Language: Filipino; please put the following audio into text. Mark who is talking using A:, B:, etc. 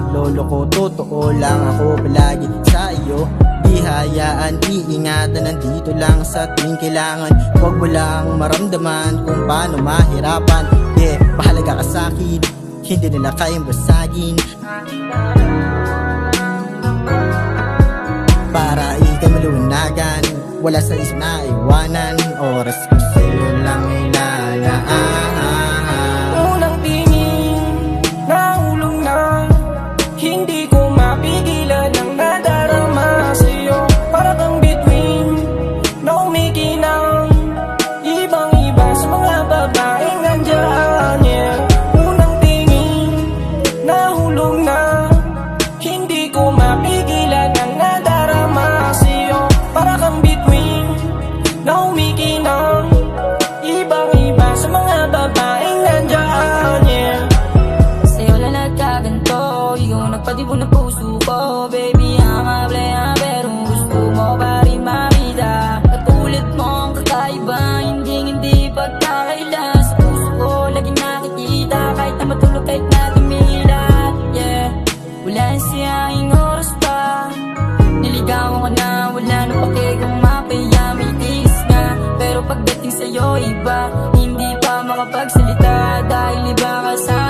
A: pagloloko. Totoo lang ako palagi sa iyo, di hayaan, iingatan. Nandito lang sa tuwing kailangan. Huwag mo lang maramdaman kung paano mahirapan. Yeah, mahalaga ka sa'kin, hindi nila kayang basagin. Para ikay malunagan, wala sa isip na iwanan. Oras ko sa'yo lang ilaan.
B: Unang tingin, nahulog na. Hindi ko mapigilan ang nadarama sa'yo. Para kang bituin na umikinang, ibang-iba sa mga babaeng nandyan, yeah. Unang tingin, nahulog na. Hindi ko mapigilan ang nadarama sa'yo. Para kang bituin na umikinang, ibang-iba sa mga babaeng nandyan, yeah.
C: Sa'yo lang nagkaganto, ikaw nagpatibon ng puso ko. Baby, amable pero gusto mo pa rin makita. Katulad mo ang kakaiba, hindi pagkakaila. Sa puso ko laging nakikita, kahit na matulog, kahit na tumilat, yeah. Wala siyang oras pa, niligawan ko na, wala nang pake kung mapaya, may tiis nga. Pero pagdating sa'yo iba, hindi pa makapagsalita, dahil iba ka sa